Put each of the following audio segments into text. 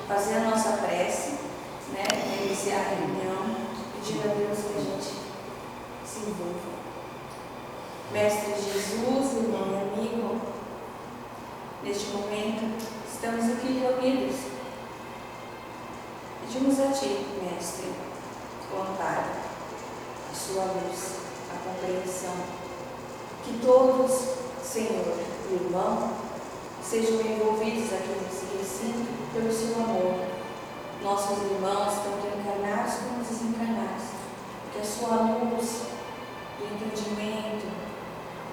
fazer a nossa prece, né, para iniciar a reunião, pedindo a Deus que a gente se envolva. Mestre Jesus, irmão e amigo, neste momento estamos aqui reunidos. Pedimos a Ti, Mestre, o amparo, a Sua luz, a compreensão, que todos, Senhor e irmão, sejam envolvidos aqui nesse recinto pelo Seu amor. Nossos irmãos, tanto encarnados como desencarnados, que a Sua luz do entendimento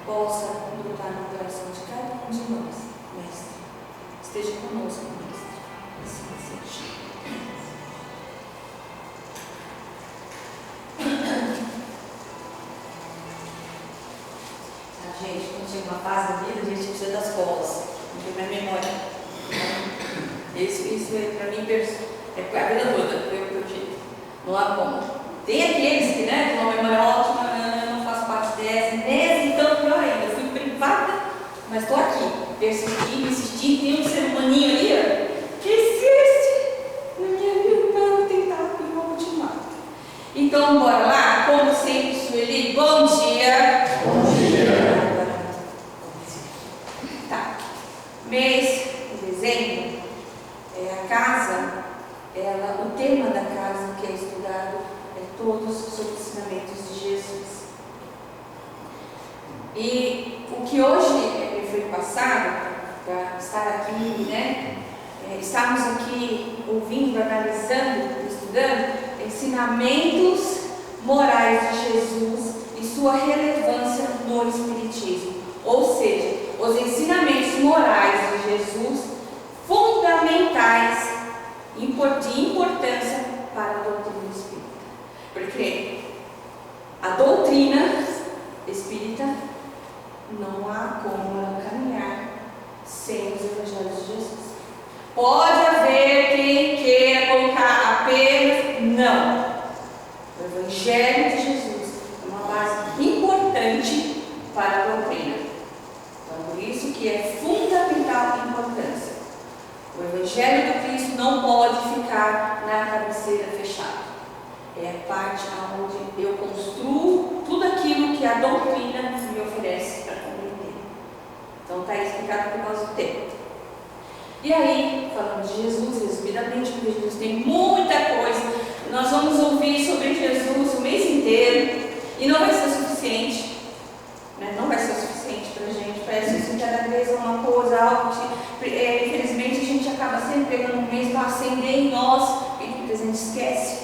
possa brotar no coração de cada um de nós, Mestre. Esteja conosco, Mestre. Assim seja. Gente, quando chega uma fase da vida, a gente precisa das colas, não tem minha memória. Isso é para mim, é a vida toda, foi o que eu tive. Não há como. Tem aqueles que, né, com uma memória ótima, eu não faço parte dessa, então pior ainda, eu fui privada, mas estou aqui, persistindo, insistindo, tem um ser humaninho ali, ó, que existe na minha vida para eu tentar e vou continuar. Então, bora lá, como sempre, Sueli, bom dia. Bom dia. Tá. Mês de dezembro, a casa, o tema da casa que é estudado é todos sobre os ensinamentos de Jesus. E o que hoje me foi passado, para estar aqui, né? Estamos aqui ouvindo, analisando, estudando ensinamentos morais de Jesus e sua relevância no Espiritismo. Ou seja, os ensinamentos morais de Jesus fundamentais de importância para a doutrina espírita. Porque a doutrina espírita não há como ela caminhar sem os evangelhos de Jesus. Pode haver quem queira colocar apenas, não. O Evangelho de Jesus é uma base importante para a doutrina. Então, por isso que é fundamental a importância. O Evangelho do Cristo não pode ficar na cabeceira fechada. É a parte onde eu construo tudo aquilo que a doutrina me oferece para compreender. Então, está explicado por causa do tempo. E aí, falando de Jesus, resumidamente, porque Jesus tem muita coisa, nós vamos ouvir sobre Jesus o mês inteiro e não vai ser suficiente, né? Não vai ser suficiente para a gente. Parece que cada vez é uma coisa, algo que, infelizmente, a gente acaba sempre pegando um mês para acender em nós e depois a gente esquece.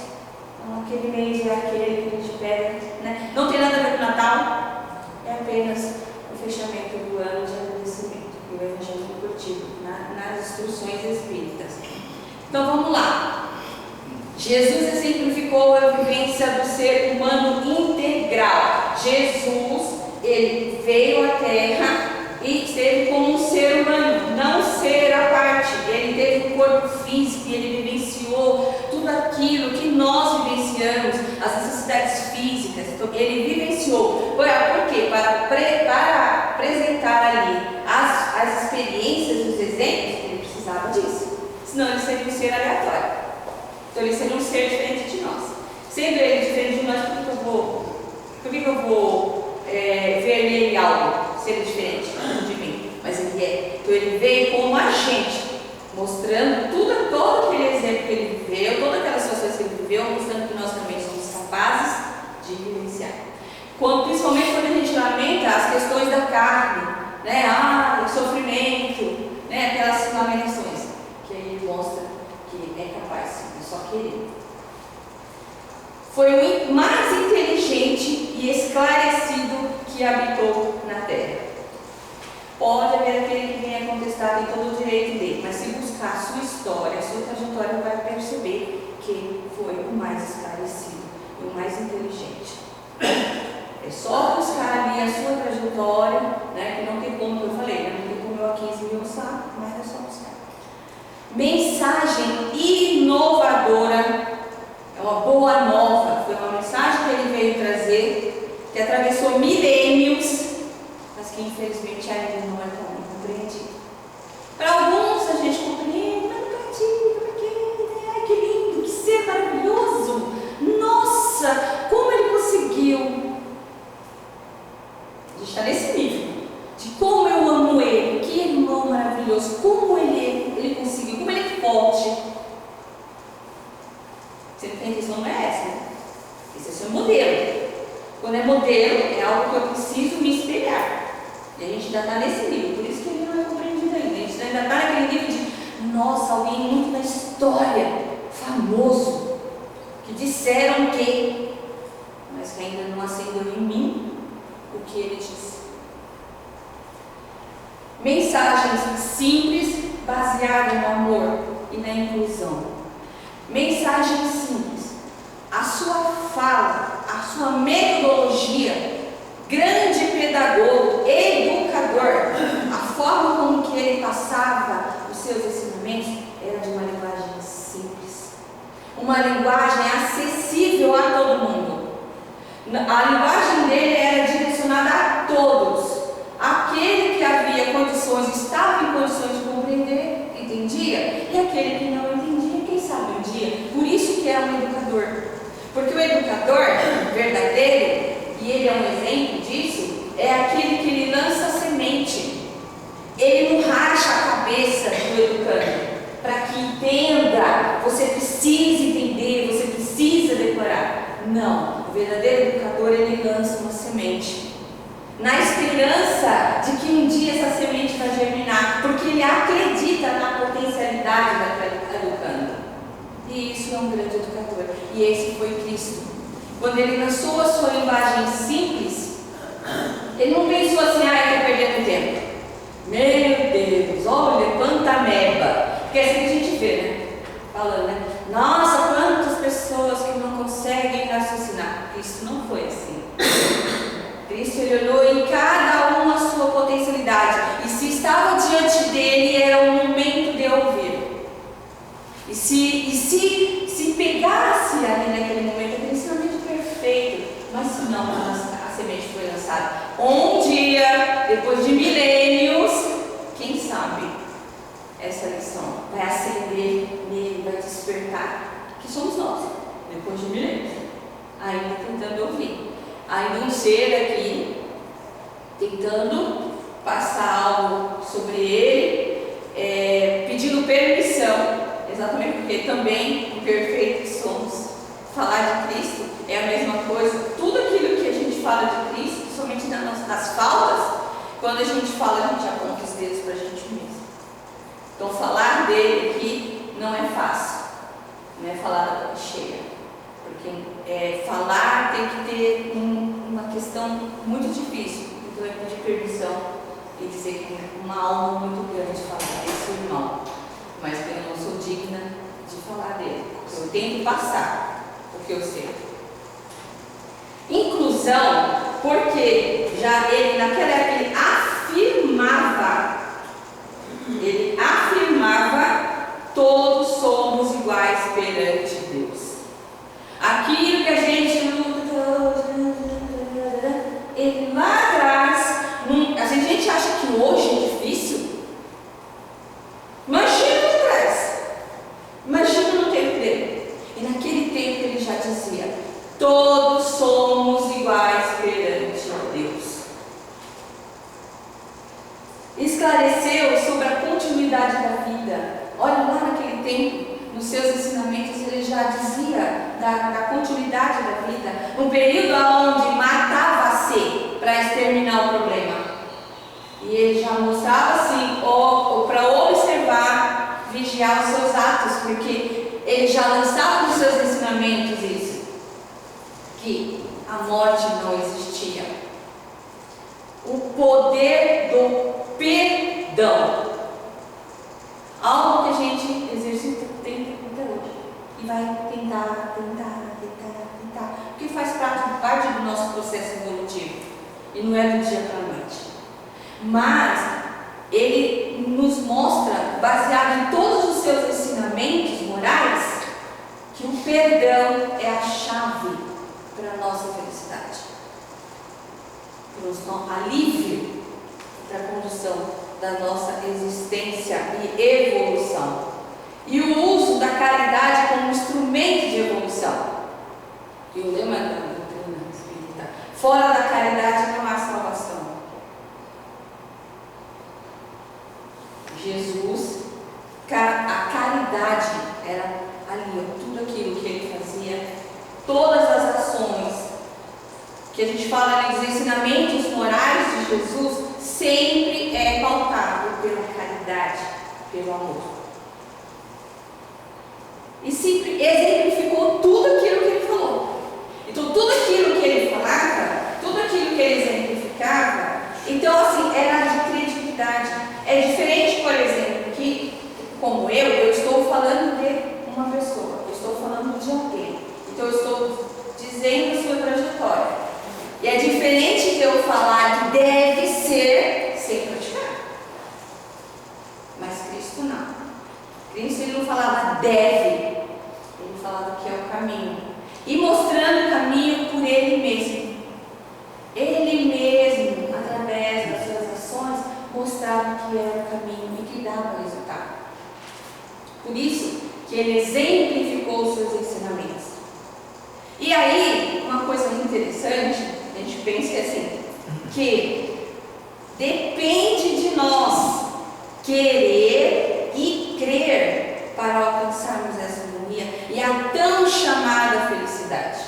Então, aquele mês é aquele que a gente pega, né? Não tem nada a ver com o Natal, é apenas o fechamento do ano de agradecimento. O Evangelho curtido nas instruções espíritas. Então vamos lá. Jesus exemplificou a vivência do ser humano integral. Jesus, ele veio à Terra e esteve como um ser humano, não ser à parte. Ele teve um corpo físico, ele vivenciou tudo aquilo que nós vivenciamos, as necessidades físicas. Então, ele vivenciou. Por quê? Para apresentar ali as experiências, os exemplos, ele precisava disso. Senão ele seria um ser aleatório. Então ele seria um ser diferente de nós. Sendo ele diferente de nós, por que eu vou ver nele algo, ser diferente de mim? Mas ele é. Então ele veio como agente, mostrando todo aquele exemplo que ele viveu, todas aquelas situações que ele viveu, mostrando que nós também somos capazes de vivenciar. Principalmente quando a gente lamenta as questões da carne, né? O sofrimento, né? Aquelas lamentações, que ele mostra que é capaz, é só querer. Foi o mais inteligente e esclarecido que habitou na terra. Pode haver aquele que venha contestar, tem todo o direito dele, mas se buscar a sua história, a sua trajetória, vai perceber que ele foi o mais esclarecido e o mais inteligente. É só buscar ali a sua trajetória, né, que não tem como, eu falei, não tem como eu aqui esmiuçar, mas é só buscar. Mensagem inovadora, é uma boa nova, foi uma mensagem que ele veio trazer, que atravessou milênios, mas que infelizmente ainda não é compreendida. Para alguns a gente compreende, mas não pratica, porque nossa, alguém muito na história, famoso, que disseram que, mas que ainda não acendeu em mim o que ele disse. Mensagens simples, baseadas no amor e na inclusão. Mensagens simples. A sua fala, a sua metodologia, grande pedagogo, educador, a forma como que ele passava os seus ensinamentos era de uma linguagem simples, uma linguagem acessível a todo mundo. A linguagem dele era direcionada a todos. Aquele que havia condições, estava em condições de compreender, entendia, e aquele que não entendia, quem sabe um dia. Por isso que é um educador, porque o educador verdadeiro, e ele é um exemplo disso, é aquele que ele lança a semente. Ele não racha a cabeça do educando para que entenda. Você precisa entender, você precisa decorar. Não, o verdadeiro educador, ele lança uma semente na esperança de que um dia essa semente vai germinar, porque ele acredita na potencialidade daquele educando. E isso é um grande educador, e esse foi Cristo. Quando ele lançou a sua linguagem simples, ele não pensou assim: ah, eu estou perdendo tempo. Meu Deus, olha quanta meba. Porque é assim que a gente vê, né? Falando, né? Nossa, quantas pessoas que não conseguem raciocinar. Cristo não foi assim. Cristo, ele olhou em cada um a sua potencialidade. E se estava diante dele, era o momento de ouvir. E se pegasse ali naquele momento, aquele ensinamento perfeito, mas se não, a semente foi lançada. Um dia, depois de milênios, quem sabe, essa lição vai acender nele, vai despertar, que somos nós, depois de milênios, ainda tentando ouvir. Ainda um ser aqui, tentando passar algo sobre ele, pedindo permissão, exatamente porque também, imperfeito que somos, falar de Cristo é a mesma coisa. Tudo aquilo que a gente fala de Cristo, somente nas faltas, quando a gente fala, a gente aponta os dedos para a gente mesmo. Então, falar dele aqui não é fácil, não é falar da boca cheia, porque falar tem que ter uma questão muito difícil. Então, é pedir permissão e dizer que uma alma muito grande falar desse irmão, mas que eu não sou digna de falar dele. Eu tento passar o que eu sei. Inclusão, porque já ele naquela época ele afirmava, todos somos iguais perante Deus. Aquilo que a gente ele lá atrás, a gente acha que hoje é difícil. Imagina lá atrás, imagina no tempo dele. E naquele tempo ele já dizia: todos somos iguais perante Deus. Esclareceu sobre a continuidade da vida. Olha lá naquele tempo, nos seus ensinamentos, ele já dizia da continuidade da vida. Um período onde matava-se para exterminar o problema. E ele já mostrava assim, para observar, vigiar os seus atos, porque ele já lançava nos seus ensinamentos isso, que a morte não existia. O poder do perdão, algo que a gente exercita até hoje, e vai tentar, porque faz parte do nosso processo evolutivo, e não é do dia para a noite. Mas ele nos mostra, baseado em todos os seus ensinamentos morais, que o perdão é a chave para a nossa felicidade, para o nosso alívio, para a condução da nossa existência e evolução, e o uso da caridade como instrumento de evolução. E o lema da doutrina espírita: fora da caridade não há salvação. Jesus, a caridade era ali, tudo aquilo que ele fazia, todas as ações que a gente fala nos ensinamentos morais de Jesus, sempre é pautado pela caridade, pelo amor. e exemplificou tudo aquilo que ele falou. Então, tudo aquilo que ele falava, tudo aquilo que ele exemplificava, então, assim, era de credibilidade. É diferente, por exemplo, que, como eu estou falando de uma pessoa, eu estou falando de alguém. Então, eu estou dizendo a sua trajetória. E é diferente de eu falar que deve ser sem praticar. Mas Cristo não. Cristo, ele não falava deve, ele falava que é o caminho. E mostrando o caminho por ele mesmo. Ele mesmo, através das suas ações, mostrava que era o caminho e que dava resultado. Por isso que ele exemplificou os seus ensinamentos. E aí, uma coisa interessante, a gente pensa que assim, que depende de nós querer e crer para alcançarmos essa harmonia e a tão chamada felicidade.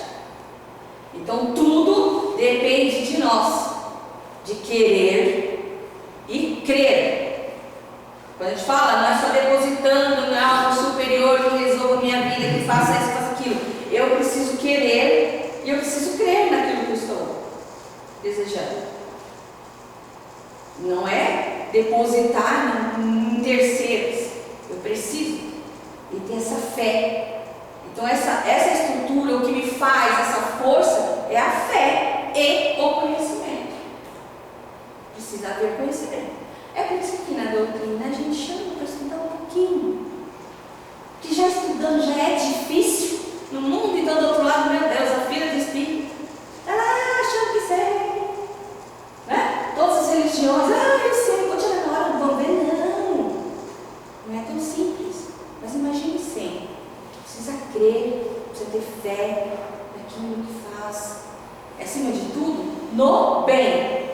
Então, tudo depende de nós, de querer e crer. Quando a gente fala, não é só depositando em algo superior que resolva minha vida, que faça isso, faça aquilo. Eu preciso querer e eu preciso crer naquilo que eu estou desejando. Não é depositar em terceiros. Eu preciso e ter essa fé. Então essa estrutura, o que me faz essa força é a fé e o conhecimento. Precisa haver conhecimento. É por isso que na doutrina a gente chama para estudar um pouquinho. Que já estudando já é difícil. No mundo, então, do outro lado, meu Deus, a filha do Espírito está lá achando que sei, né? Todas as religiões, eu sei, vou tirar na hora do vamos ver. Não é tão simples. Mas imagine sem. Precisa crer, precisa ter fé naquilo que faz. É, acima de tudo, no bem.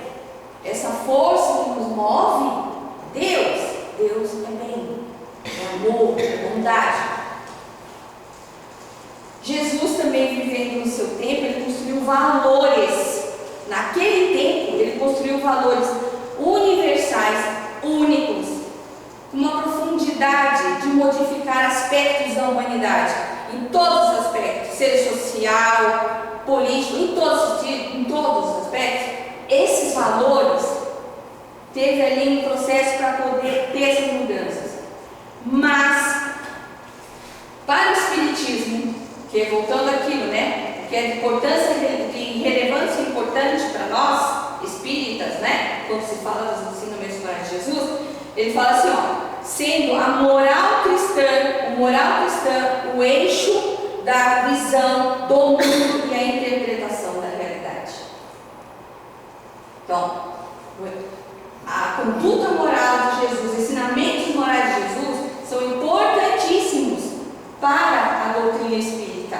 Essa força que nos move, Deus é bem, é amor, é bondade. Jesus também, vivendo no seu tempo, ele construiu valores. Naquele tempo, ele construiu valores universais, únicos, com uma profundidade de modificar aspectos da humanidade, em todos os aspectos, seja social, político, em todos os aspectos. Esses valores, teve ali um processo para poder ter essas mudanças. Mas, para o Espiritismo, que voltando àquilo, né, que é de importância, de relevância importante para nós, espíritas, né, quando se fala dos ensinamentos morais de Jesus, ele fala assim, ó, sendo a moral cristã, o eixo da visão do mundo e a interpretação da realidade. Então, a conduta moral de Jesus, os ensinamentos morais de Jesus são importantíssimos para a doutrina espírita.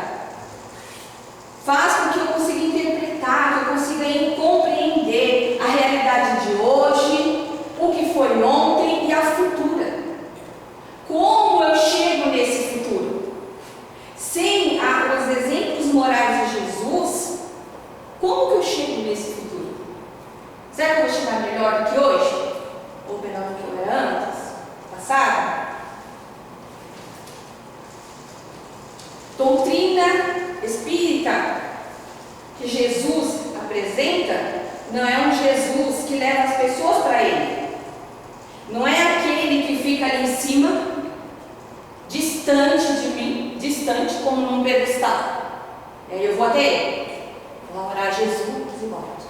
Faz com que eu consiga interpretar, que eu consiga compreender a realidade de hoje, o que foi ontem e a futura. Como eu chego nesse futuro? Sem os exemplos morais de Jesus, como que eu chego nesse futuro? Será que eu vou chegar melhor do que hoje? Ou melhor do que eu era antes? Passado? Doutrina espírita que Jesus apresenta não é um Jesus que leva as pessoas para ele. Não é aquele que fica ali em cima, distante de mim, distante como num pedestal. E aí eu vou até ele, vou orar a Jesus e volto.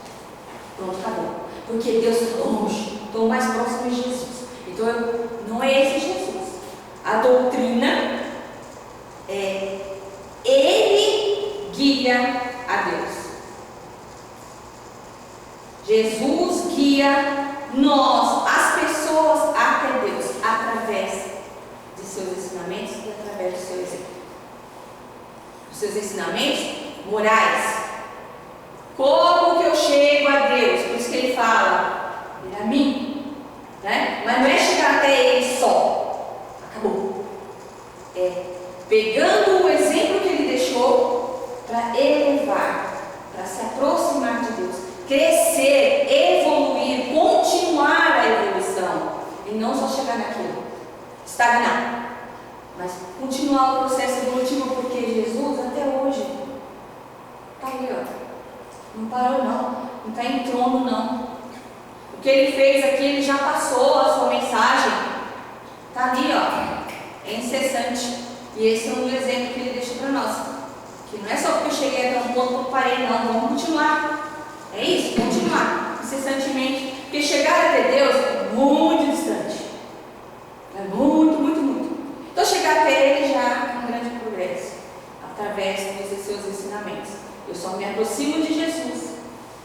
Pronto, acabou. Porque Deus está longe, estou mais próximo de Jesus. Então não é esse Jesus. A doutrina é Ele guia a Deus. Jesus guia nós, as pessoas, até Deus, através de seus ensinamentos e através do seu exemplo. Os seus ensinamentos morais. Como que eu chego a Deus? Por isso que ele fala, ele é a mim, né? Mas não é chegar até ele só. Acabou. É pegando o exemplo que ele deixou para elevar, para se aproximar de Deus, crescer, evoluir, continuar a evolução e não só chegar naquilo, estagnar, mas Mas continuar o processo evolutivo, porque Jesus até hoje está ali, ó. Não parou não está em trono não. O que ele fez aqui, ele já passou a sua mensagem. Está ali, ó. É incessante. E esse é um exemplo que ele deixa para nós. Que não é só porque eu cheguei até um ponto que eu parei, não. Vamos continuar. É isso, continuar. Incessantemente. Porque chegar até Deus é muito distante. É muito, muito, muito. Então chegar até Ele já é um grande progresso. Através dos seus ensinamentos. Eu só me aproximo de Jesus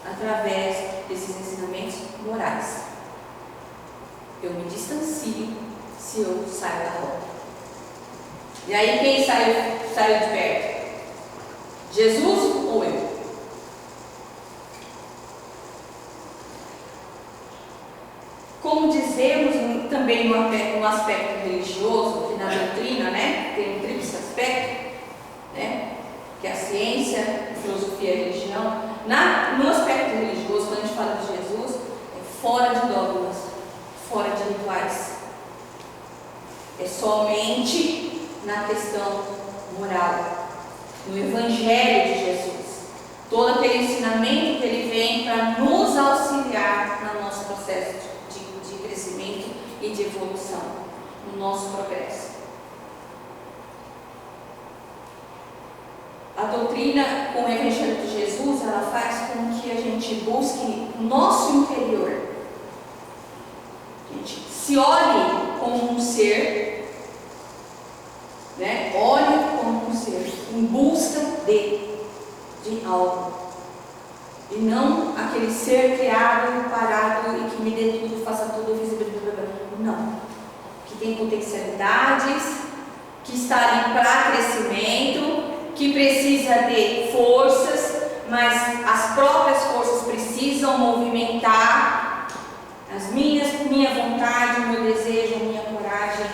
através desses ensinamentos morais. Eu me distancio se eu saio da rota. E aí quem saiu de perto? Jesus ou eu? Como dizemos também no aspecto religioso, que na doutrina, né, tem um tríplice aspecto, né, que é a ciência, a filosofia e a religião. No aspecto religioso, quando a gente fala de Jesus, é fora de dogmas, fora de rituais. É somente na questão moral, no Evangelho de Jesus. Todo aquele ensinamento que ele vem para nos auxiliar no nosso processo de crescimento e de evolução, no nosso progresso. A doutrina com o Evangelho de Jesus, ela faz com que a gente busque o nosso interior. A gente se olhe como um ser, né? Olhe como um ser em busca de algo. E não aquele ser criado, parado e que me dê tudo, faça tudo, visível. Não. Que tem potencialidades, que está ali para crescimento, que precisa de forças, mas as próprias forças precisam movimentar minha vontade, o meu desejo, a minha coragem,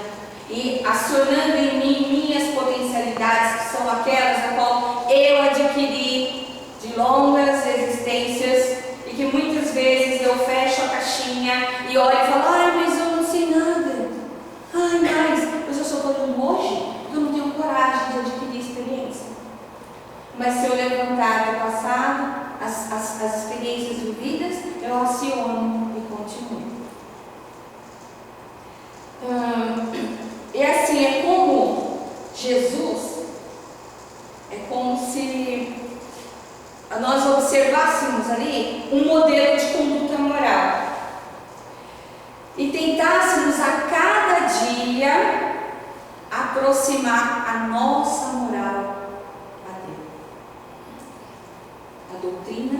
e acionando em mim minhas potencialidades, que são aquelas a qual eu adquiri de longas existências, e que muitas vezes eu fecho a caixinha e olho e falo, mas eu não sei nada, mas eu só estou falando hoje, porque eu não tenho coragem de adquirir experiência. Mas se eu levantar do passado, as experiências vividas, eu aciono e continuo. E assim, é como Jesus, é como se nós observássemos ali um modelo de conduta moral e tentássemos a cada dia aproximar a nossa moral a Deus. A doutrina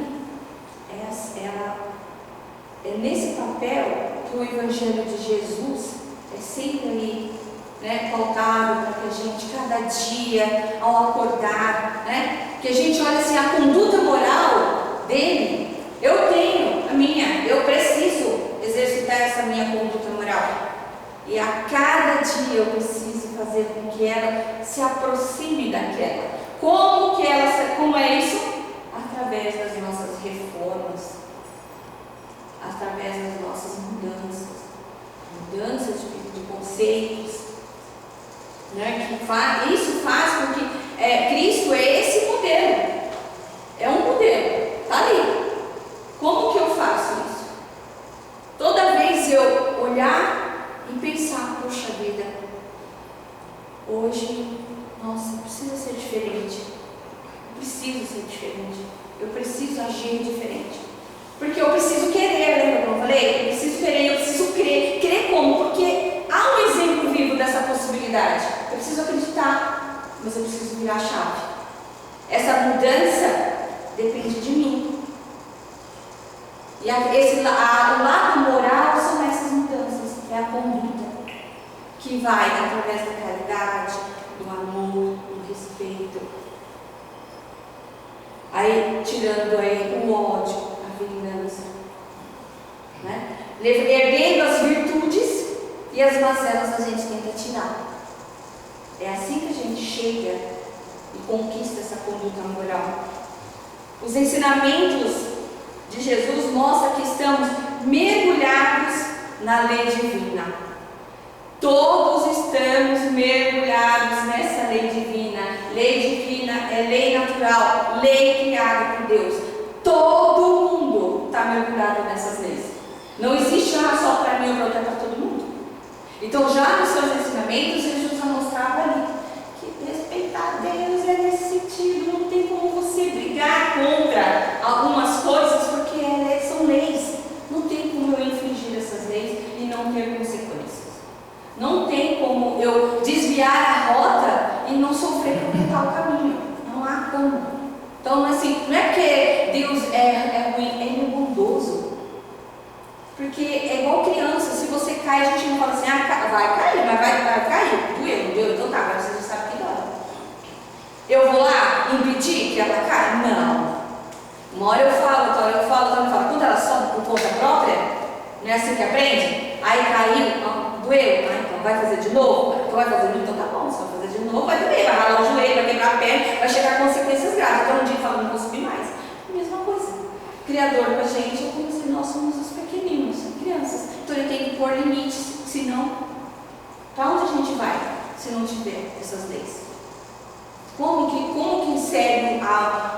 é nesse papel que o Evangelho de Jesus é sempre ali, né, pautado para que a gente, cada dia, ao acordar, né, que a gente olha assim, a conduta moral dele, eu tenho a minha, eu preciso exercitar essa minha conduta moral. E a cada dia eu preciso fazer com que ela se aproxime daquela. Como é isso? Através das nossas reformas, através das nossas mudanças de conceitos, né? Isso faz com que Cristo é esse modelo, é um modelo, está ali. Como que eu faço isso? Toda vez eu olhar e pensar, poxa vida, hoje, nossa, precisa ser diferente, eu preciso agir diferente, porque eu preciso querer, lembra como eu falei? Eu preciso querer, eu preciso crer como? Porque há um exemplo vivo dessa possibilidade. Eu preciso acreditar, mas eu preciso virar a chave. Essa mudança depende de mim. E o lado moral são essas mudanças, é a conduta, que vai através da caridade, do amor, do respeito. Aí, tirando aí o ódio, a vingança, né? Erguendo as virtudes e as mazelas a gente tenta tirar. É assim que a gente chega e conquista essa conduta moral. Os ensinamentos de Jesus mostram que estamos mergulhados na lei divina. Todos estamos mergulhados espiritual, lei criada por Deus. Todo mundo está mergulhado nessas leis. Não existe só para mim ou para todo mundo. Então, já nos seus ensinamentos, Jesus já mostrava ali que respeitar Deus é nesse sentido. Não tem como você brigar contra algumas coisas, porque são leis. Não tem como eu infringir essas leis e não ter consequências. Não tem como eu desviar a rota e não sofrer por tal caminho. Não há como. Então, assim, não é porque Deus é ruim, Ele é bondoso. Porque é igual criança, se você cai, a gente não fala assim, vai cair, mas vai cair. Doeu, então tá, agora você já sabe que dói. Eu vou lá impedir que ela caia? Não. Uma hora eu falo, outra hora eu falo. Quando ela sobe por conta própria, não é assim que aprende? Aí caiu, doeu, então vai fazer de novo? Então vai fazer de novo, então tá bom, se vai fazer de novo, vai doer, vai ralar o joelho, vai quebrar a perna, vai chegar a consequências graves. Então um dia fala, não vou subir mais. A mesma coisa. O Criador com a gente é como se nós somos os pequeninos, crianças. Então ele tem que pôr limites, senão, para onde a gente vai se não tiver essas leis? Como que segue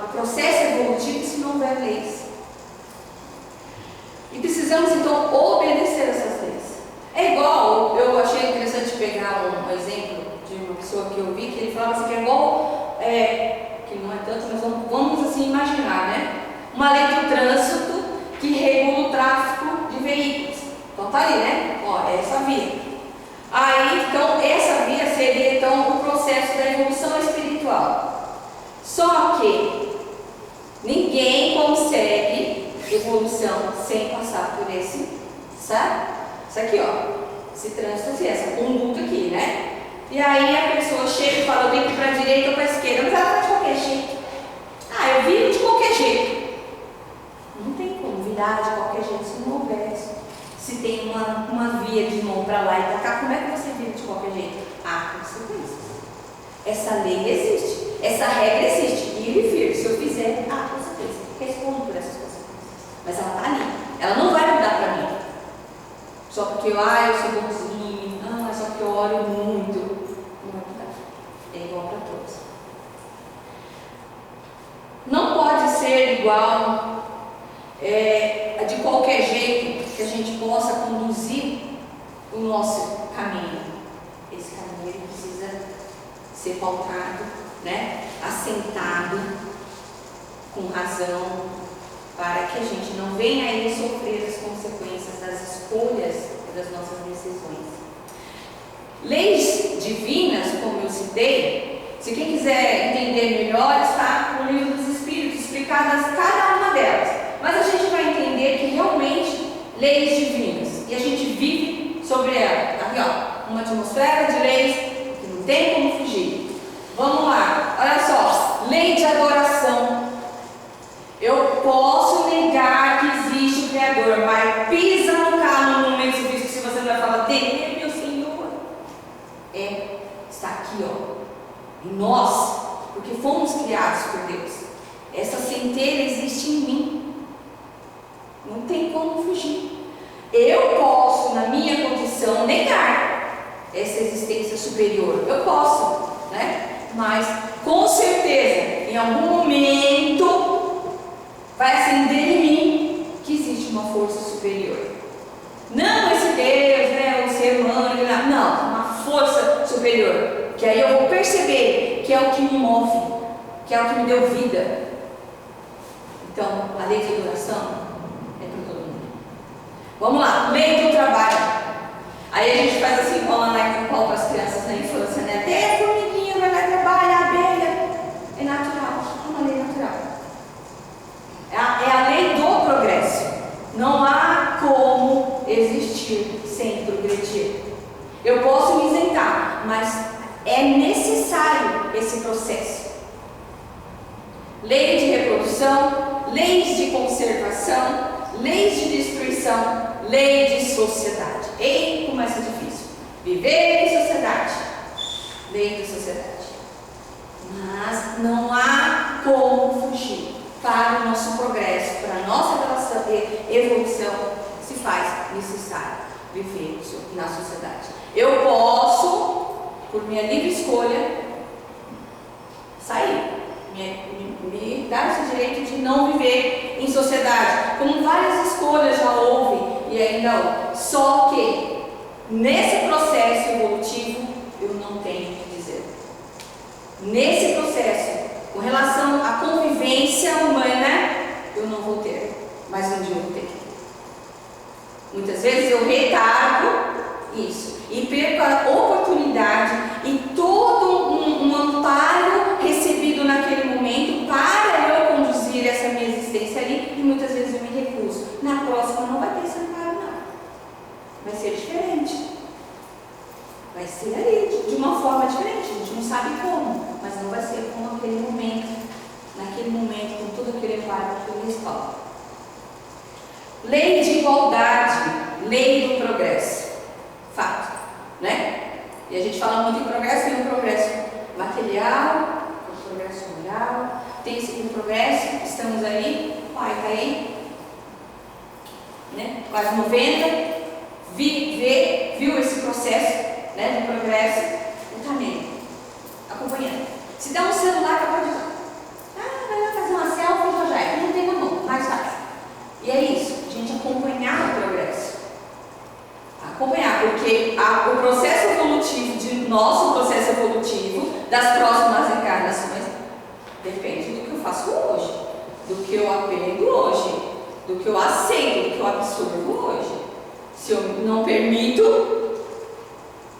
o processo evolutivo se não houver leis? E precisamos então obedecer essas leis. É igual, eu achei interessante pegar um exemplo de uma pessoa que eu vi, que ele falava assim, que é igual, que não é tanto, mas vamos assim imaginar, né? Uma lei do trânsito que regula o tráfego de veículos. Então tá ali, né? Ó, é essa via. Aí, então, essa via seria então o processo da evolução espiritual. Só que ninguém consegue evolução sem passar por esse, sabe? Isso aqui, ó, esse trânsito aqui, essa conduta aqui, né? E aí a pessoa chega e fala, eu tenho que ir para a direita ou para a esquerda, mas ela faz de qualquer jeito. Eu viro de qualquer jeito. Não tem como virar de qualquer jeito se não houvesse. Se tem uma via de mão para lá e para cá, como é que você vira de qualquer jeito? Há consequências. Essa lei existe, essa regra existe. Ir e vir, se eu fizer, há consequências. Respondo por essas consequências. Mas ela está ali. Ela não vai mudar para mim. Só porque eu sou bonzinho, só porque eu oro muito. Não vai mudar. É igual para todos. Não pode ser igual de qualquer jeito que a gente possa conduzir o nosso caminho. Esse caminho ele precisa ser pautado, né? Assentado, com razão, para que a gente não venha aí sofrer as consequências das escolhas e das nossas decisões. Leis divinas, como eu citei, se quem quiser entender melhor, está no Livro dos Espíritos, explicadas cada uma delas. Mas a gente vai entender que realmente leis divinas, e a gente vive sobre ela. Aqui, ó, uma atmosfera de leis que não tem como fugir. Vamos lá, olha só, lei de adoração. Eu posso negar que existe o Criador, mas pisa no carro no momento que se você vai falar dele, meu Senhor. Está aqui, ó, em nós, porque fomos criados por Deus. Essa centelha existe em mim. Não tem como fugir. Eu posso, na minha condição, negar essa existência superior. Eu posso, né? Mas, com certeza, em algum momento, vai acender em mim que existe uma força superior. Não esse Deus, né? O ser humano, não. Uma força superior. Que aí eu vou perceber que é o que me move, que é o que me deu vida. Então, a lei de adoração é para todo mundo. Vamos lá, lei do trabalho. Aí a gente faz assim, cola na pau para as crianças na infância, né? Até a formiguinha vai lá trabalhar, a abelha. É natural, é uma lei natural. É a lei do progresso. Não há como existir sem progredir. Eu posso me isentar, mas é necessário esse processo. Lei de reprodução, leis de conservação, leis de destruição, lei de sociedade. Ei, como é difícil. Viver em sociedade. Lei de sociedade. Mas não há como fugir. Para o nosso progresso, para a nossa evolução, se faz necessário viver na sociedade. Eu posso, por minha livre escolha, sair. me dá esse direito de não viver em sociedade, como várias escolhas já houve e ainda houve. Só que nesse processo evolutivo eu não tenho o que dizer. Nesse processo, com relação à convivência humana, eu não vou ter, mas um dia eu vou ter. Muitas vezes eu retardo isso e perco a oportunidade e todo um amparo recebido naquele momento para eu conduzir essa minha existência ali, e muitas vezes eu me recuso. Na próxima não vai ter esse amparo, não. Vai ser diferente. Vai ser ali, de uma forma diferente. A gente não sabe como, mas não vai ser como naquele momento, com todo aquele amparo, aquele respaldo. Lei de igualdade, lei do progresso. Fato, né? E a gente fala muito em progresso, tem um progresso material, um progresso moral, tem esse progresso, estamos aí, o pai está aí, né? Quase 90, viu esse processo, né, de progresso, e está nele, acompanhando. Se dá um celular, capaz de vai lá fazer uma selfie, já é, não tem na mão, mais fácil. E é isso, a gente acompanhar o progresso. Acompanhar, porque o processo evolutivo, nosso processo evolutivo, das próximas encarnações, depende do que eu faço hoje, do que eu aprendo hoje, do que eu aceito, do que eu absorvo hoje. Se eu não permito,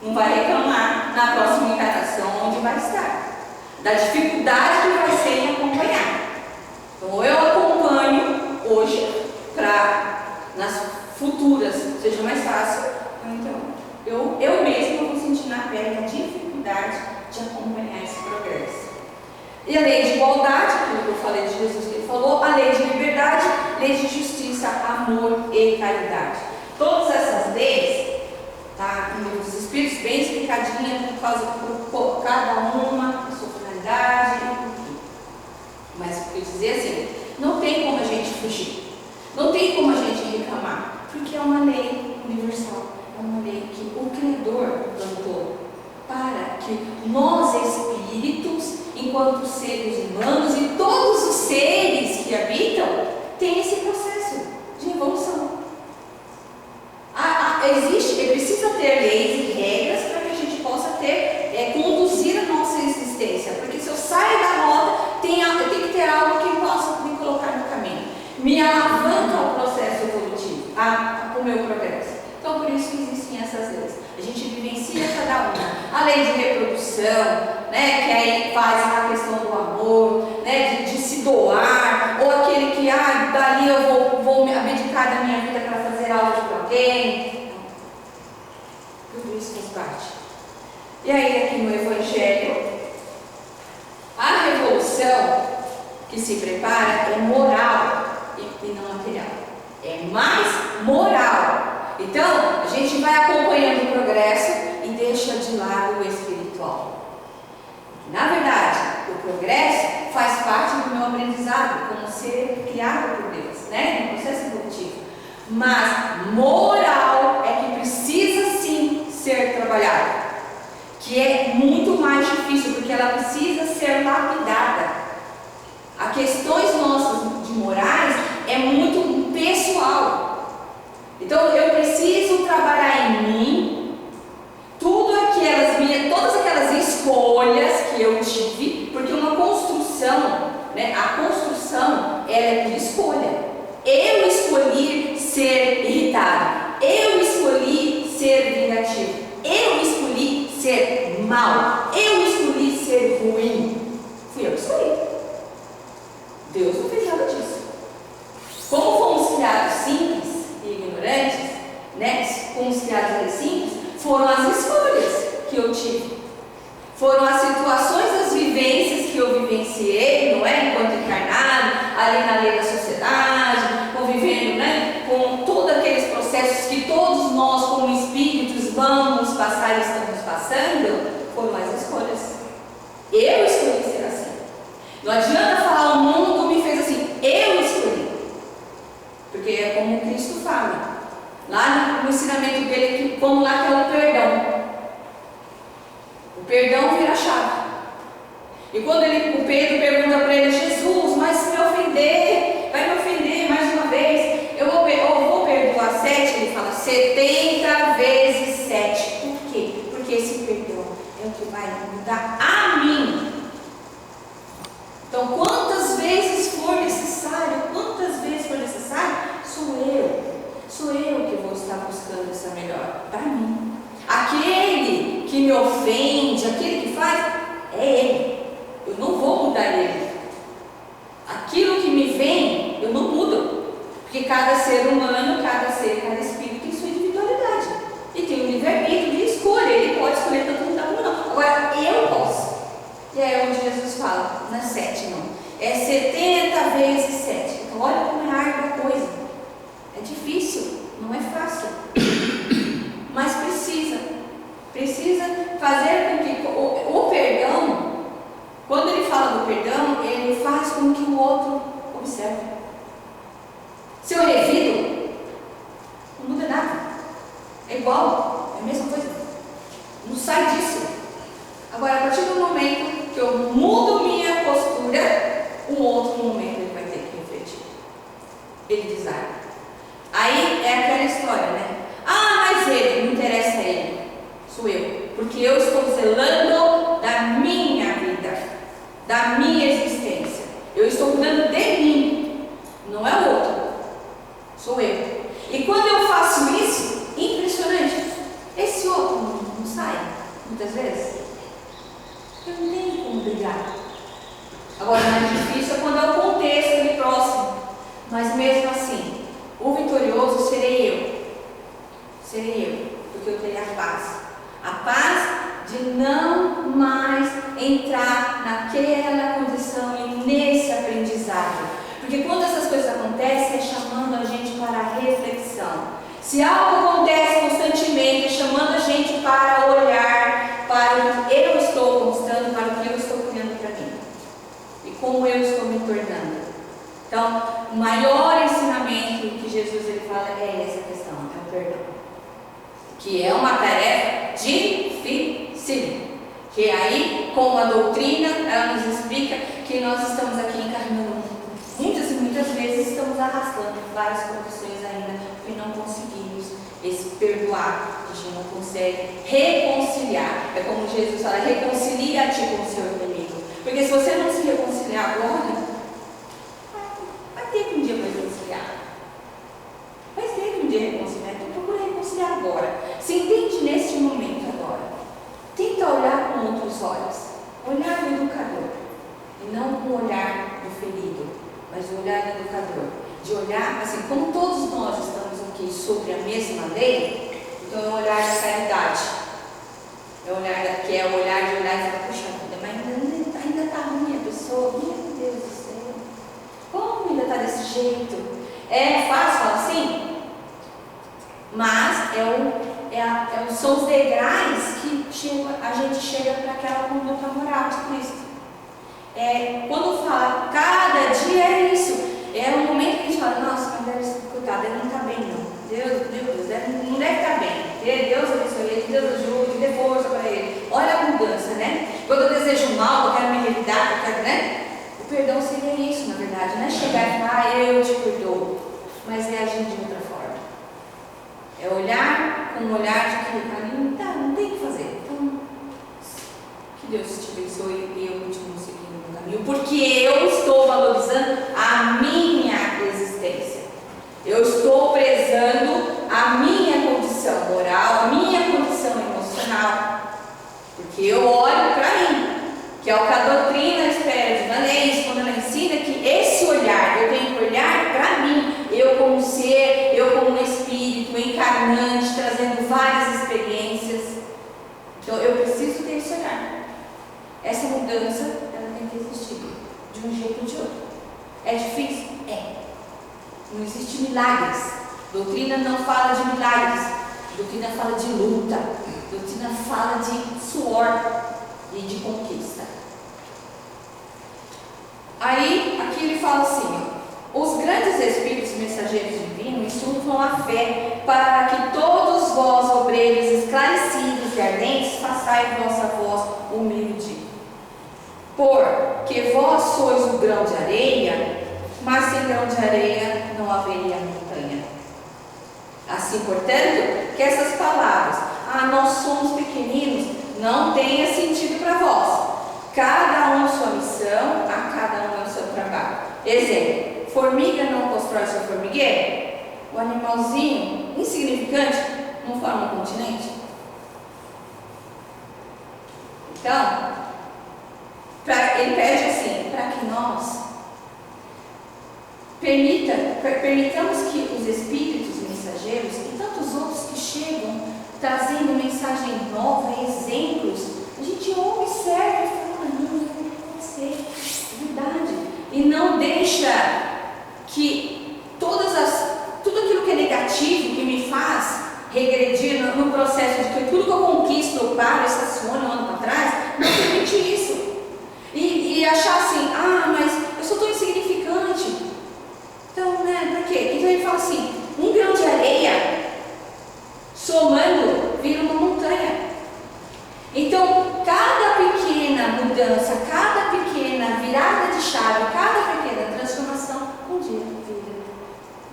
não vai reclamar na próxima encarnação onde vai estar. Da dificuldade que vai ser em acompanhar. Então, eu acompanho hoje para nas futuras seja mais fácil. Então, eu mesma vou sentir na pele a dificuldade de acompanhar esse progresso. E a lei de igualdade, aquilo que eu falei de Jesus que ele falou, a lei de liberdade, lei de justiça, amor e caridade. Todas essas leis, tá, no livro dos Espíritos, bem explicadinha, por cada uma, a sua finalidade, mas o que eu dizer assim, não tem como a gente fugir, não tem como a gente reclamar, porque é uma lei universal, é uma lei que o Criador plantou para que nós espíritos, enquanto seres humanos e todos os seres que habitam, tenham esse processo de evolução. Precisa ter leis e regras para que a gente possa conduzir a nossa existência, porque se eu saio da rota, tem que ter algo que possa me colocar no caminho, me alavanca ao processo evolutivo, ao meu progresso. Então, por isso que existem essas leis. A gente vivencia cada uma. A lei de reprodução, né, que aí faz a questão do amor, né, de se doar, ou aquele que, dali eu vou me abdicar da minha vida para fazer algo para alguém. Tudo isso faz parte. E aí, aqui no Evangelho, a revolução que se prepara é moral e não material. É mais moral. Então, a gente vai acompanhando o progresso e deixa de lado o espiritual. Na verdade, o progresso faz parte do meu aprendizado como ser criado por Deus, né? No processo evolutivo. Mas moral é que precisa sim ser trabalhada, que é muito mais difícil, porque ela precisa ser lapidada. As questões nossas de morais é muito pessoal. Então eu preciso trabalhar em mim todas aquelas escolhas que eu tive, porque uma construção, né, a construção ela é por escolha. Eu escolhi ser irritado, eu escolhi ser vingativo, eu escolhi ser mau, eu escolhi ser ruim. Fui eu que escolhi. Deus não fez nada disso. Como fomos criados simples e ignorantes, né? Fomos criados simples, foram as escolhas que eu tive. Foram as situações, as vivências que eu vivenciei, não é? Enquanto encarnado, ali na lei da sociedade, convivendo, né? Com todos aqueles processos que todos nós, como espíritos, vamos passar e estamos passando, foram as escolhas. Eu escolhi ser assim. Não adianta falar o mundo me fez assim, eu escolhi. Porque é como Cristo fala, lá no ensinamento dele, que vamos lá, que é o perdão. O perdão vira a chave. E quando o Pedro pergunta para ele: Jesus, mas se me ofender, vai me ofender mais uma vez, eu vou perdoar 7? Ele fala 70 vezes 7. Por quê? Porque esse perdão é o que vai mudar a mim. Então, quantas vezes for necessário, sou eu que vou estar buscando essa melhor para mim. Aquele que me ofende, aquele que faz, é ele. Eu não vou mudar ele. Aquilo que me vem, eu não mudo. Porque cada ser humano, cada espírito tem sua individualidade. E tem o livre-arbítrio de escolha. Ele pode escolher tanto mudar como não. Agora, eu posso. E é onde Jesus fala, não é 7 não. É 70 vezes 7. Então, olha como é árdua a coisa. É difícil, não é fácil. Mas precisa fazer com que o perdão, quando ele fala do perdão, ele faz com que o outro observe. Se eu revido, não muda nada. É igual, é a mesma coisa. Não sai disso. Agora, a partir do momento que eu mudo minha postura, um outro momento ele vai ter que refletir. Ele desarma. Aí é aquela história, né? Ah, mas ele, não interessa ele. Sou eu. Porque eu estou zelando da minha vida, da minha existência. Eu estou cuidando de mim. Não é o outro. Sou eu. E quando eu faço isso, impressionante, esse outro não sai, muitas vezes. Eu não tenho como brigar. Agora, mais difícil é quando é o contexto ali próximo. Mas mesmo assim, o vitorioso serei eu. Porque eu terei a paz. A paz de não mais entrar naquela condição e nesse aprendizado. Porque quando essas coisas acontecem, é chamando a gente para a reflexão. Se algo acontece constantemente, é chamando a gente para olhar para o que eu estou conquistando, para o que eu estou criando para mim. E como eu estou me tornando. Então, o maior ensinamento que Jesus ele fala é essa questão, é o perdão. Que é uma tarefa difícil. Que aí, com a doutrina, ela nos explica que nós estamos aqui encarnando muitas e muitas vezes estamos arrastando várias condições ainda e não conseguimos esse perdoar, a gente não consegue reconciliar. É como Jesus fala: reconcilia-te com o seu inimigo. Porque se você não se reconciliar agora, vai ter que um dia para reconciliar. Vai ter que um dia reconciliar. Então procura reconciliar agora. Se entende neste momento agora. Tenta olhar com outros olhos. Olhar do educador. E não com o olhar do ferido, mas o olhar do educador. De olhar, assim, como todos nós estamos aqui sobre a mesma lei, então é o olhar da caridade. É o olhar que é o olhar de olhar e falar: puxa vida, mas ainda está ruim a pessoa, meu Deus do céu. Como ainda está desse jeito? É fácil falar assim? Mas são os degraus que a gente chega para aquela conduta moral de Cristo. Quando fala cada dia é isso. É um momento que a gente fala: nossa, mas deve ser cuidado, ele não está bem não. Deus, não deve estar bem. Deus abençoe ele, Deus ajude, dê força para ele. Olha a mudança, né? Quando eu desejo mal, eu quero me revidar, eu quero, né? O perdão seria isso, na verdade. Não é chegar e falar: eu te perdoo. Mas é agir de outra forma. É olhar com um olhar de que para mim não tem o que fazer. Então, que Deus te abençoe e eu continuo seguindo o caminho. Porque eu estou valorizando a minha existência. Eu estou prezando a minha condição moral, a minha condição emocional. Porque eu olho para mim. Que é o que a doutrina espera de Vanessa, quando ela ensina que esse olhar, eu tenho que olhar para mim, eu como ser, eu como um espírito encarnante, trazendo várias experiências. Então eu preciso ter esse olhar. Essa mudança, ela tem que existir, de um jeito ou de outro. É difícil? É. Não existe milagres. Doutrina não fala de milagres. Doutrina fala de luta. Doutrina fala de suor e de conquista. Aí, aqui ele fala assim: os grandes espíritos mensageiros divinos insuflam a fé para que todos vós, obreiros esclarecidos e ardentes, façais vossa voz humilde. Porque vós sois o grão de areia, mas sem grão de areia não haveria montanha. Assim, portanto, que essas palavras, nós somos pequeninos, não tenha sentido para vós. Cada um sua missão, a cada um é o seu trabalho. Exemplo, formiga não constrói seu formigueiro? O animalzinho insignificante não forma um continente? Então, ele pede assim, para que nós permitamos que os espíritos mensageiros e tantos outros que chegam trazendo mensagem nova, exemplos, a gente observa e fala, não pode ser, é verdade. E não deixa que tudo aquilo que é negativo, que me faz regredir no processo de que tudo que eu conquisto, eu paro, estaciono, eu ando para trás, não permite isso. E achar assim, mas eu sou tão insignificante. Então, pra quê? Então ele fala assim, um grão de areia, somando, vira uma montanha. Então, cada pequena mudança, cada pequena virada de chave, cada pequena transformação, um dia vira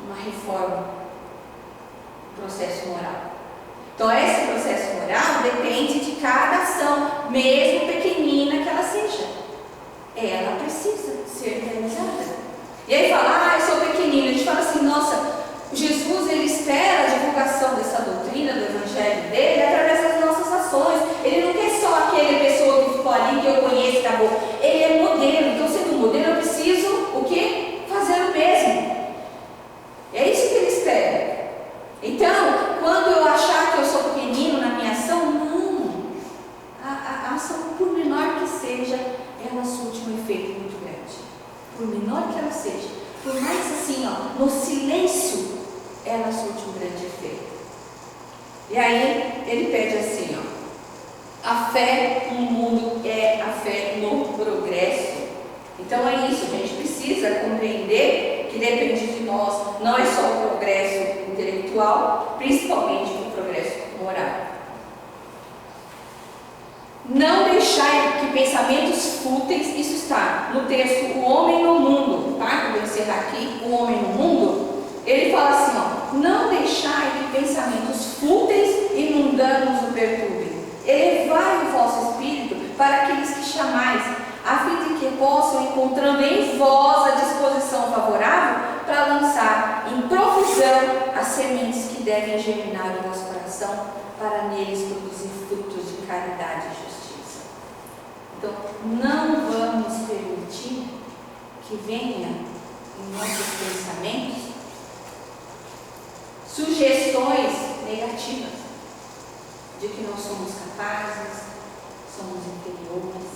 uma reforma, um processo moral. Então, esse processo moral depende de cada ação, mesmo pequenina que ela seja. Ela precisa ser realizada. E aí fala, eu sou pequenino. A gente fala assim, nossa, Jesus, ele espera a divulgação dessa doutrina, do evangelho dele, através das nossas ações. Ele não quer só aquela pessoa que ficou ali, que eu conheço e acabou. Ele é modelo. Então, sendo modelo, eu preciso, o quê? Fazer o mesmo. É isso que ele espera. Então, quando eu achar que eu sou pequenino na minha ação, não. A ação, por menor que seja, ela surte um efeito muito grande. Por menor que ela seja, por mais assim, no silêncio, ela surte um grande efeito. E aí, ele pede assim, a fé no mundo é a fé no progresso. Então é isso, a gente precisa compreender que depende de nós, não é só o progresso intelectual, principalmente o progresso moral. Não deixai que pensamentos fúteis, isso está no texto O Homem no Mundo, tá? Eu vou encerrar aqui, O Homem no Mundo, ele fala assim, não deixai que pensamentos fúteis e mundanos o perturbem. Elevai o vosso espírito para aqueles que chamais, a fim de que possam, encontrando em vós a disposição favorável para lançar em profusão as sementes que devem germinar no vosso coração, para neles produzir frutos de caridade e justiça. Então, não vamos permitir que venha em nossos pensamentos sugestões negativas de que nós somos capazes, somos inferiores,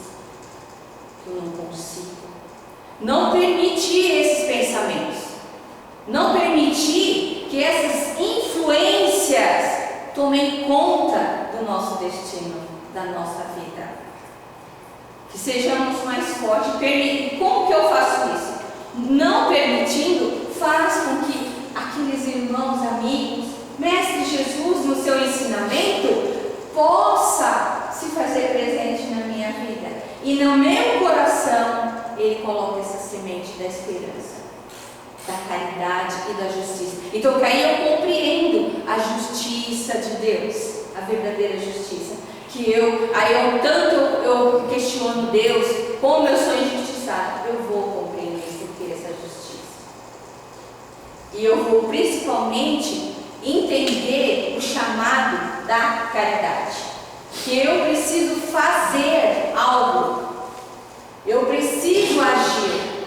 que eu não consigo. Não permitir esses pensamentos. Não permitir que essas influências tomem conta do nosso destino, da nossa vida. Que sejamos mais fortes. Como que eu faço isso? Não permitindo, faz com que aqueles irmãos, amigos, Mestre Jesus, no seu ensinamento, possa se fazer presente na minha vida. E no meu coração, ele coloca essa semente da esperança, da caridade e da justiça. Então, aí eu compreendo a justiça de Deus, a verdadeira justiça. Que eu questiono Deus, como eu sou injustiçado, eu vou compreender essa justiça. E eu vou principalmente entender o chamado da caridade. Que eu preciso fazer algo, eu preciso agir,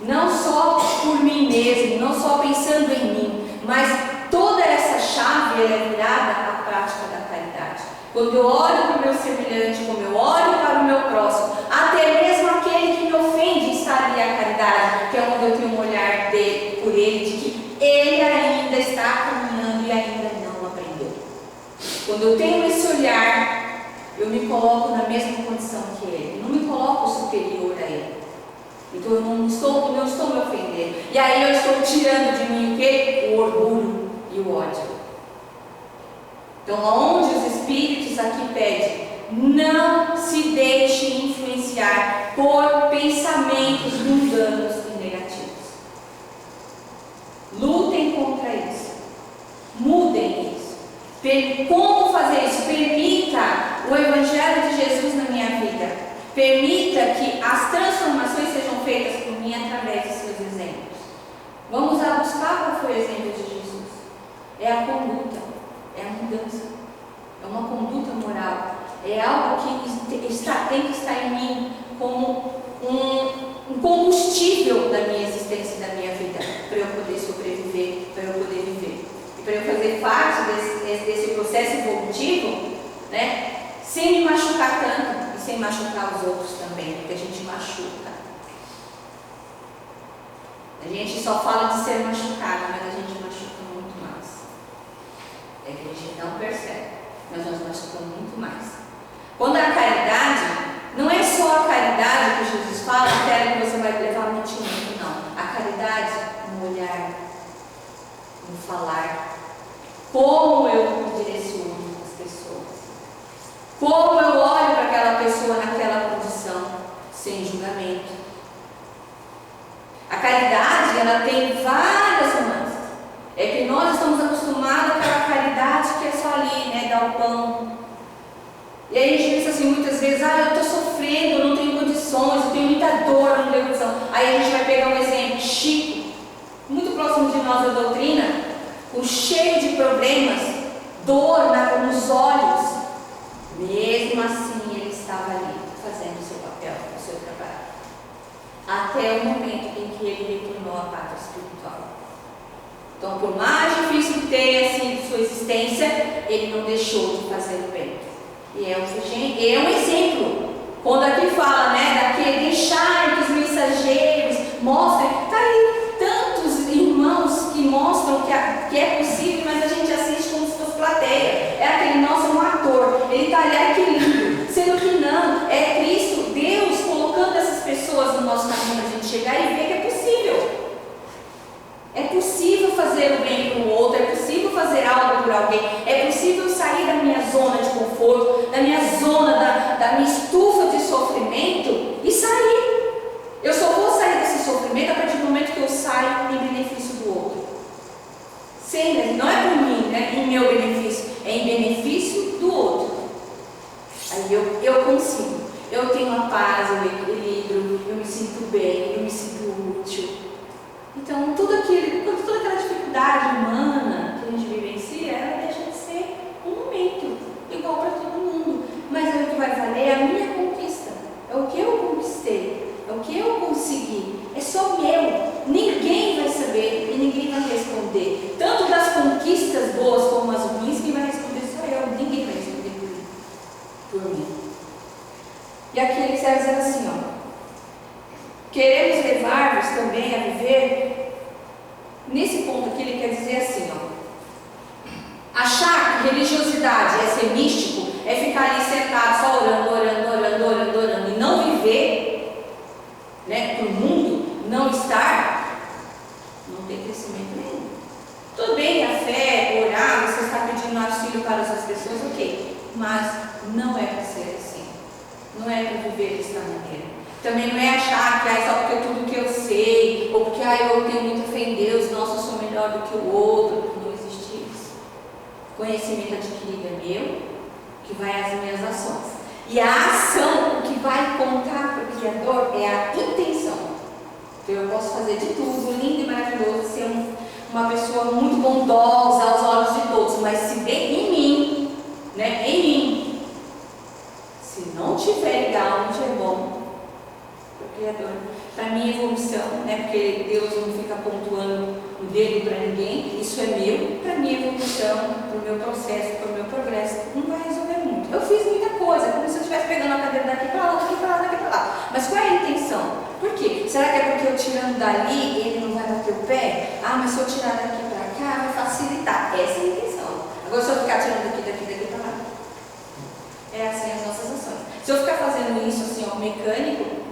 não só por mim mesmo, não só pensando em mim, mas toda essa chave é virada à prática da caridade. Quando eu olho para o meu semelhante, quando eu olho para o meu próximo, até mesmo aquele que me ofende, está ali a caridade, que é onde eu tenho um olhar por ele, de que ele ainda está caminhando e ainda não aprendeu. Quando eu tenho esse olhar, eu me coloco na mesma condição que ele, não me coloco superior a ele. Então eu não estou me ofendendo. E aí eu estou tirando de mim o quê? O orgulho e o ódio. Então, onde os espíritos aqui pedem, não se deixe influenciar por pensamentos mundanos e negativos. Lutem contra isso. Mudem isso. Como fazer isso? Permita o Evangelho de Jesus na minha vida. Permita que as transformações sejam feitas por mim através dos seus exemplos. Vamos lá buscar qual foi o exemplo de Jesus. É a conduta, é a mudança, é uma conduta moral, é algo que tem que estar em mim como um combustível da minha existência e da minha vida, para eu poder sobreviver, para eu poder viver. E para eu fazer parte desse processo evolutivo, né, sem me machucar tanto e sem machucar os outros também, porque a gente machuca. A gente só fala de ser machucado, mas a gente machuca muito mais. É que a gente não percebe, mas nós machucamos muito mais. Quando a caridade, não é só a caridade que Jesus fala, até que você vai levar no timão, não. A caridade no olhar, no falar, como eu direciono as pessoas, como eu olho para aquela pessoa naquela condição, sem julgamento. A caridade, ela tem várias nuances. É que nós estamos acostumados àquela caridade que é só ali, né, dar o pão. E aí a gente pensa assim muitas vezes, eu estou sofrendo, eu não tenho condições, eu tenho muita dor, eu não tenho condição. Aí a gente vai pegar um exemplo, Chico, muito próximo de nós da doutrina, cheio de problemas, dor nos olhos. Mesmo assim ele estava ali, fazendo o seu papel, o seu trabalho. Até o momento em que ele retornou à pátria espiritual. Então, por mais difícil que tenha sido sua existência, ele não deixou de fazer o bem. E é um exemplo. Quando aqui fala, né, deixar que os mensageiros mostrem, está aí tantos irmãos que mostram que é possível, mas a gente assiste como se fosse plateia. É aquele nosso ator, ele está ali, que lindo. Sendo que não, é Cristo, Deus colocando essas pessoas no nosso caminho para a gente chegar e ver que é possível. É possível fazer o bem para o outro, é possível fazer algo por alguém, é possível sair da minha zona de conforto, da minha zona, da minha estufa de sofrimento e sair. Eu só vou sair desse sofrimento a partir do momento que eu saio em benefício do outro. Sim, não é por mim, né, em meu benefício, é em benefício do outro. Aí eu consigo, eu tenho a paz, o equilíbrio, eu me sinto bem, eu me sinto útil. Então, toda aquela dificuldade humana que a gente vivencia, ela deixa de ser um momento, igual para todo mundo. Mas o que vai valer é a minha conquista, é o que eu conquistei, é o que eu consegui, é só meu. Ninguém vai saber e ninguém vai responder. Tanto das conquistas boas como as ruins, quem vai responder sou eu, ninguém vai responder por mim. E aqui ele vai dizer assim, queremos levar-vos também a viver, nesse ponto aqui ele quer dizer assim, achar que religiosidade é ser místico, é ficar ali sentado só orando, e não viver, né, para o mundo, não estar, não tem crescimento nenhum. Tudo bem, a fé, orar, você está pedindo auxílio para essas pessoas, ok, mas não é para ser assim, não é para viver dessa maneira. Também não é achar que só porque tudo que eu sei, ou porque eu tenho muita fé em Deus, nossa, eu sou melhor do que o outro. Não existe isso. Conhecimento adquirido é meu, que vai às minhas ações. E a ação, o que vai contar para o Criador é a intenção. Então eu posso fazer de tudo, lindo e maravilhoso, ser uma pessoa muito bondosa aos olhos de todos, mas se bem em mim, né, em mim, se não tiver legal, não tiver bom, Criador, para minha evolução, né, porque Deus não fica pontuando o dedo para ninguém, isso é meu, para minha evolução, para o meu processo, para o meu progresso, não vai resolver muito. Eu fiz muita coisa, como se eu estivesse pegando a cadeira daqui para lá, daqui para lá, daqui para lá. Mas qual é a intenção? Por quê? Será que é porque eu tirando dali, ele não vai bater o pé? Mas se eu tirar daqui para cá, vai facilitar. Essa é a intenção. Agora, se eu ficar tirando daqui para lá, é assim as nossas ações. Se eu ficar fazendo isso assim, mecânico,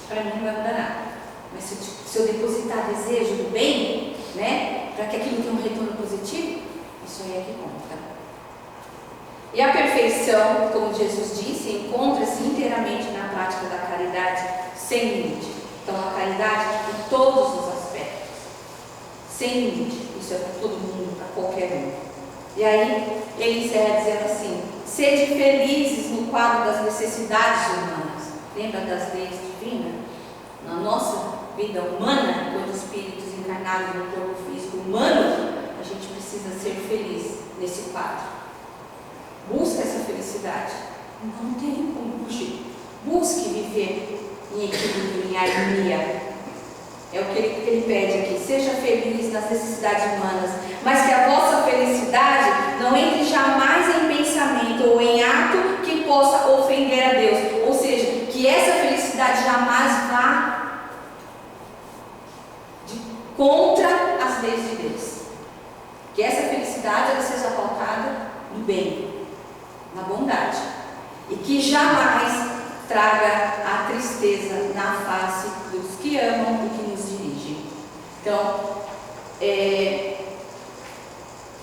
para mim não vai mudar nada. Mas se eu depositar desejo do bem, né, para que aquilo tenha um retorno positivo, isso aí é que conta. E a perfeição, como Jesus disse, encontra-se inteiramente na prática da caridade, sem limite. Então a caridade em todos os aspectos, sem limite. Isso é para todo mundo, para qualquer um. E aí ele encerra dizendo assim: sede felizes no quadro das necessidades humanas. Lembra das leis divinas? Na nossa vida humana, enquanto espíritos encarnados no corpo físico humano, a gente precisa ser feliz nesse quadro. Busca essa felicidade. Não tem como fugir. Busque viver em equilíbrio, em harmonia. É o que ele pede aqui. Seja feliz nas necessidades humanas, mas que a vossa felicidade não entre jamais em pensamento ou em ato que possa ofender a Deus. Ou seja, que essa felicidade jamais vá contra as leis de Deus. Que essa felicidade ela seja pautada no bem, na bondade. E que jamais traga a tristeza na face dos que amam e que nos dirigem. Então,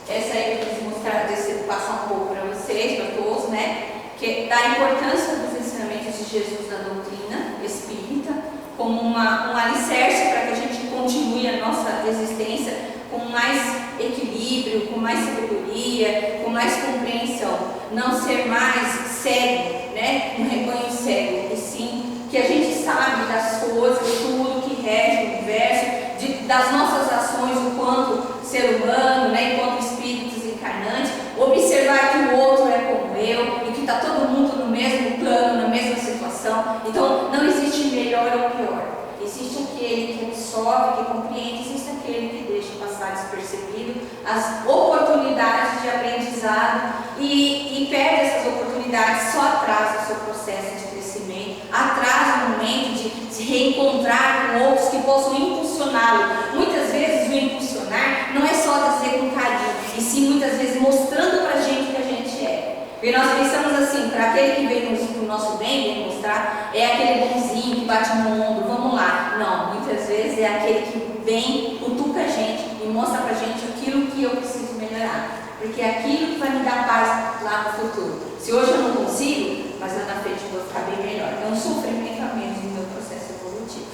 essa aí eu quis mostrar, passar um pouco para vocês, para todos, né? Que da importância dos ensinamentos de Jesus na doutrina espírita, como um alicerce para que a gente continue a nossa existência com mais equilíbrio, com mais sabedoria, com mais compreensão. Não ser mais cego, né? Um rebanho cego, e sim que a gente sabe das coisas, tudo que rege o universo, das nossas ações enquanto ser humano, né? Enquanto espíritos encarnantes, observar que o outro é como eu e que está todo mundo no mesmo plano, na mesma situação. Então, não existe melhor ou pior. Existe aquele que absorve, que compreende, existe aquele que deixa passar despercebido as oportunidades de aprendizado e perde essas oportunidades, só atrasa o seu processo de crescimento, atrasa o momento de se reencontrar com outros que possam impulsioná-lo. Muitas vezes o impulsionar não é só dizer com carinho, e sim muitas vezes mostrando para a gente o que a gente é. Porque nós pensamos assim, para aquele que vem para o nosso bem, vem mostrar, é aquele bonzinho que bate no ombro, vamos lá. Não, muitas vezes é aquele que vem, cutuca a gente e mostra para a gente aquilo que eu preciso melhorar. Porque é aquilo que vai me dar paz lá no futuro. Se hoje eu não consigo, mas lá na frente eu vou ficar bem melhor. É um sofrimento a menos no meu processo evolutivo.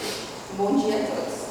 Bom dia a todos.